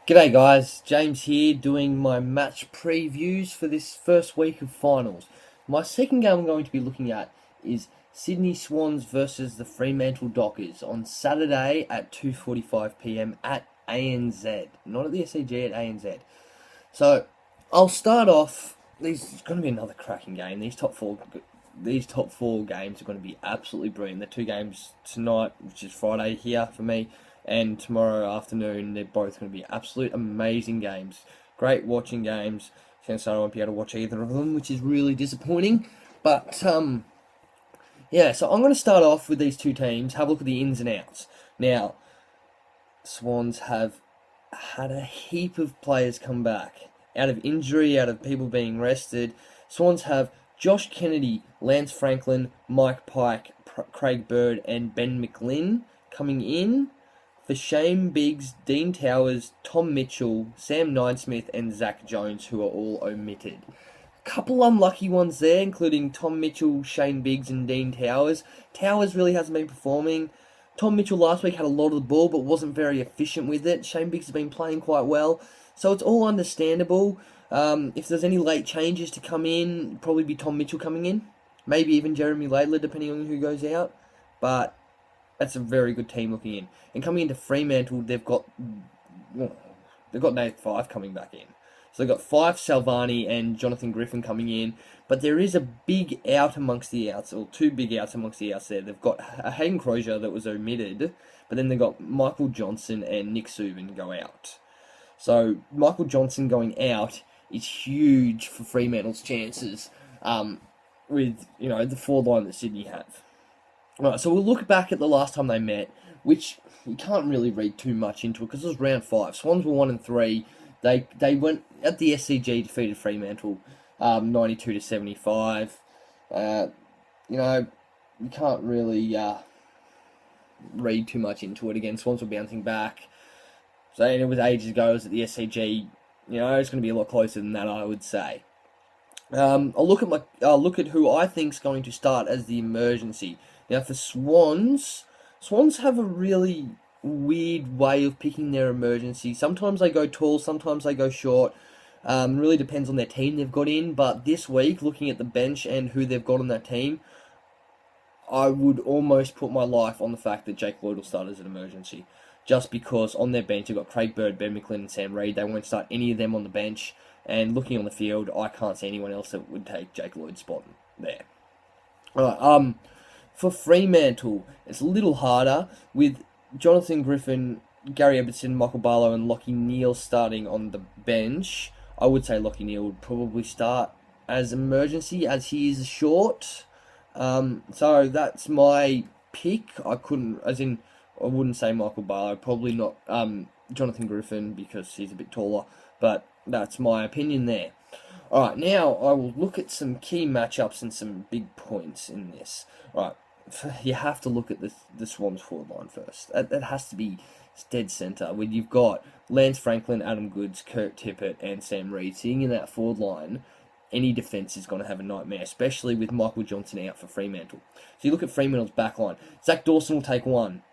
G'day guys, James here doing my match previews for this first week of finals. My second game I'm going to be looking at is Sydney Swans versus the Fremantle Dockers on Saturday at 2:45 p.m. at ANZ. Not at the SCG, at ANZ. So, I'll start off. This is going to be another cracking game. These top four games are going to be absolutely brilliant. The two games tonight, which is Friday here for me, and tomorrow afternoon, they're both going to be absolute amazing games. Great watching games. Since I won't be able to watch either of them, which is really disappointing. But yeah, so I'm going to start off with these two teams. Have a look at the ins and outs. Now, Swans have had a heap of players come back out of injury, out of people being rested. Swans have Josh Kennedy, Lance Franklin, Mike Pike, Craig Bird, and Ben McLinn coming in for Shane Biggs, Dean Towers, Tom Mitchell, Sam Ninesmith, and Zach Jones, who are all omitted. A couple unlucky ones there, including Tom Mitchell, Shane Biggs, and Dean Towers. Towers really hasn't been performing. Tom Mitchell last week had a lot of the ball, but wasn't very efficient with it. Shane Biggs has been playing quite well, so it's all understandable. If there's any late changes to come in, probably be Tom Mitchell coming in. Maybe even Jeremy Laidler, depending on who goes out. But that's a very good team looking in. And coming into Fremantle, they've got Nate Five coming back in. So they've got Fife, Salvani, and Jonathan Griffin coming in. But there is a big out amongst the outs, or two big outs amongst the outs there. They've got a Hayden Crozier that was omitted, but then they've got Michael Johnson and Nick Subin go out. So Michael Johnson going out is huge for Fremantle's chances with the forward line that Sydney have. Right, so we'll look back at the last time they met, which you can't really read too much into it because it was round 5. Swans were 1-3. They went at the SCG, defeated Fremantle 92-75. You can't really read too much into it. Again, Swans were bouncing back. So and it was ages ago. It was at the SCG. It's going to be a lot closer than that, I would say. I'll look at who I think is going to start as the emergency. Now for Swans have a really weird way of picking their emergency. Sometimes they go tall, sometimes they go short. Really depends on their team they've got in. But this week, looking at the bench and who they've got on that team, I would almost put my life on the fact that Jake Lloyd will start as an emergency. Just because on their bench they've got Craig Bird, Ben McLinn, and Sam Reid. They won't start any of them on the bench. And looking on the field, I can't see anyone else that would take Jake Lloyd's spot there. Alright, for Fremantle, it's a little harder with Jonathan Griffin, Gary Ebertson, Michael Barlow, and Lachie Neale starting on the bench. I would say Lachie Neale would probably start as emergency as he is short. So that's my pick. I wouldn't say Michael Barlow, probably not Jonathan Griffin because he's a bit taller, but that's my opinion there. Alright, now I will look at some key matchups and some big points in this. Alright, you have to look at the Swans forward line first. That has to be dead centre. When you've got Lance Franklin, Adam Goods, Kurt Tippett, and Sam Reid sitting in that forward line, any defence is going to have a nightmare, especially with Michael Johnson out for Fremantle. So you look at Fremantle's back line. Zach Dawson will take one.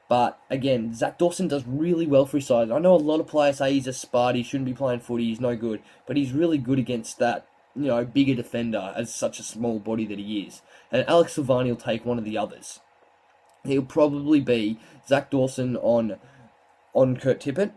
But again, Zach Dawson does really well for his side. I know a lot of players say he's a spud, he shouldn't be playing footy, he's no good. But he's really good against that, bigger defender as such a small body that he is. And Alex Silvani will take one of the others. He'll probably be Zach Dawson on Kurt Tippett,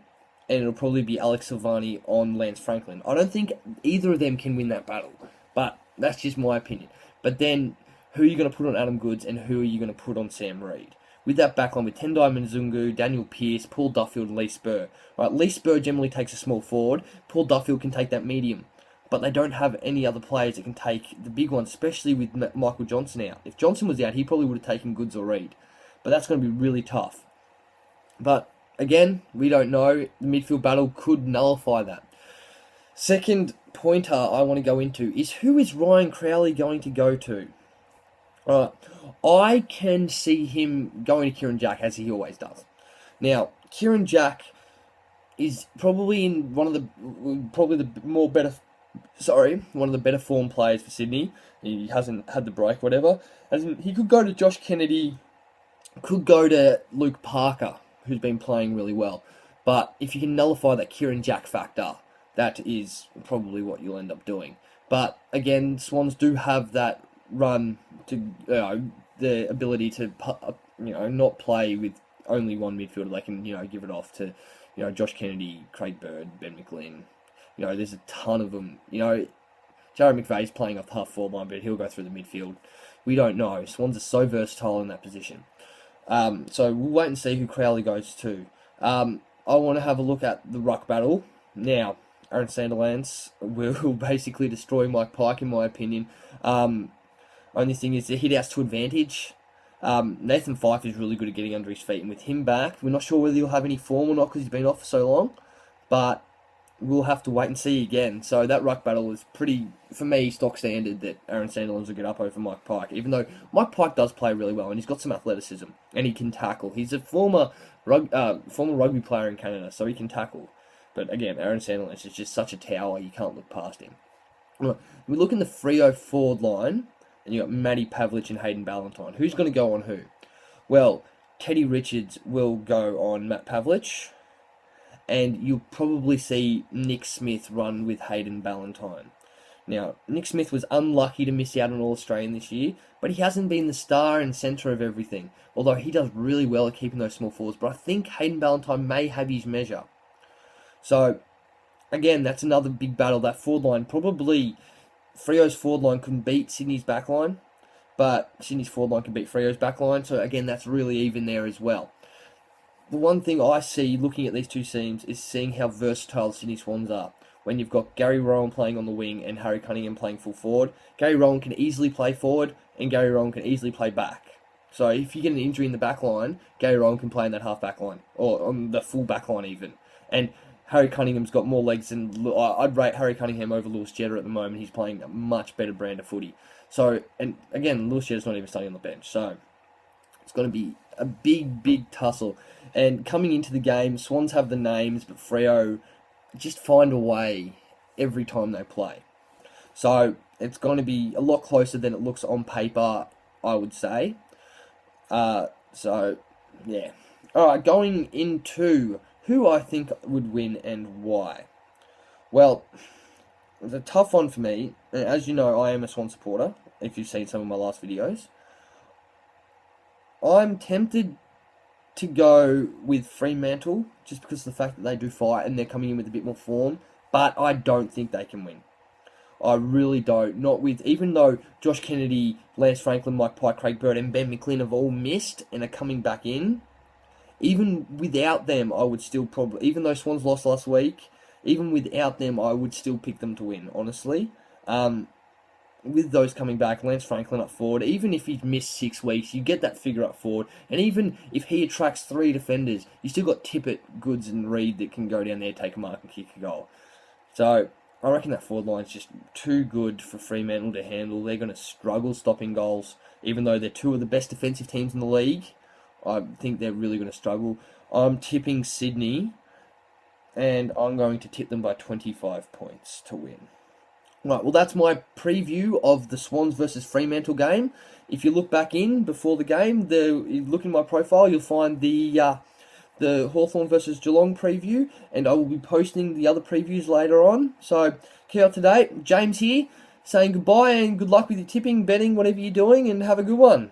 and it'll probably be Alex Silvani on Lance Franklin. I don't think either of them can win that battle, but that's just my opinion. But then, who are you going to put on Adam Goods, and who are you going to put on Sam Reid? With that backline with Tendai Mzungu, Daniel Pearce, Paul Duffield, and Lee Spur. Right, Lee Spur generally takes a small forward. Paul Duffield can take that medium. But they don't have any other players that can take the big ones, especially with Michael Johnson out. If Johnson was out, he probably would have taken Goods or Reid. But that's going to be really tough. But, again, we don't know. The midfield battle could nullify that. Second pointer I want to go into is who is Ryan Crowley going to go to? I can see him going to Kieran Jack as he always does. Now, Kieran Jack is probably in one of the better form players for Sydney. He hasn't had the break, whatever. He could go to Josh Kennedy, could go to Luke Parker, who's been playing really well. But if you can nullify that Kieran Jack factor, that is probably what you'll end up doing. But again, Swans do have that run to the ability to not play with only one midfielder. They can give it off to Josh Kennedy, Craig Bird, Ben McLean. There's a ton of them. Jared McVeigh's playing off half forward line, but he'll go through the midfield. We don't know. Swans are so versatile in that position. So we'll wait and see who Crowley goes to. I want to have a look at the ruck battle. Now, Aaron Sandilands will basically destroy Mike Pike, in my opinion. Only thing is the hit-outs to advantage. Nathan Fyfe is really good at getting under his feet, and with him back, we're not sure whether he'll have any form or not because he's been off for so long, but we'll have to wait and see again. So that ruck battle is pretty, for me, stock standard that Aaron Sandilands will get up over Mike Pike, even though Mike Pike does play really well, and he's got some athleticism, and he can tackle. He's a former rugby player in Canada, so he can tackle. But again, Aaron Sandilands is just such a tower, you can't look past him. We look in the Freo forward line, and you got Matty Pavlich and Hayden Ballantyne. Who's going to go on who? Well, Teddy Richards will go on Matt Pavlich, and you'll probably see Nick Smith run with Hayden Ballantyne. Now, Nick Smith was unlucky to miss out on All-Australian this year, but he hasn't been the star and centre of everything, although he does really well at keeping those small forwards, but I think Hayden Ballantyne may have his measure. So, again, that's another big battle. That forward line, probably Freo's forward line couldn't beat Sydney's back line, but Sydney's forward line can beat Freo's back line, so again, that's really even there as well. The one thing I see looking at these two teams is seeing how versatile Sydney Swans are. When you've got Gary Rowan playing on the wing and Harry Cunningham playing full forward, Gary Rowan can easily play forward and Gary Rowan can easily play back. So if you get an injury in the back line, Gary Rowan can play in that half back line, or on the full back line even. And Harry Cunningham's got more legs than... I'd rate Harry Cunningham over Lewis Jetta at the moment. He's playing a much better brand of footy. So, and again, Lewis Jetta's not even starting on the bench. So, it's going to be a big, big tussle. And coming into the game, Swans have the names, but Freo just find a way every time they play. So, it's going to be a lot closer than it looks on paper, I would say. So, yeah. Alright, going into who I think would win and why. Well, it's a tough one for me. And as you know, I am a Swan supporter, if you've seen some of my last videos. I'm tempted to go with Fremantle, just because of the fact that they do fight and they're coming in with a bit more form, but I don't think they can win. I really don't. Not with, even though Josh Kennedy, Lance Franklin, Mike Pike, Craig Bird and Ben McLean have all missed and are coming back in, even without them, I would still probably, even though Swans lost last week, even without them, I would still pick them to win, honestly. With those coming back, Lance Franklin up forward, even if he's missed 6 weeks, you get that figure up forward. And even if he attracts 3 defenders, you still got Tippett, Goods and Reid that can go down there, take a mark and kick a goal. So, I reckon that forward line's just too good for Fremantle to handle. They're going to struggle stopping goals, even though they're 2 of the best defensive teams in the league. I think they're really going to struggle. I'm tipping Sydney, and I'm going to tip them by 25 points to win. Right, well, that's my preview of the Swans versus Fremantle game. If you look back in before the game, look in my profile, you'll find the Hawthorn versus Geelong preview, and I will be posting the other previews later on. So, keep up to date. James here, saying goodbye and good luck with your tipping, betting, whatever you're doing, and have a good one.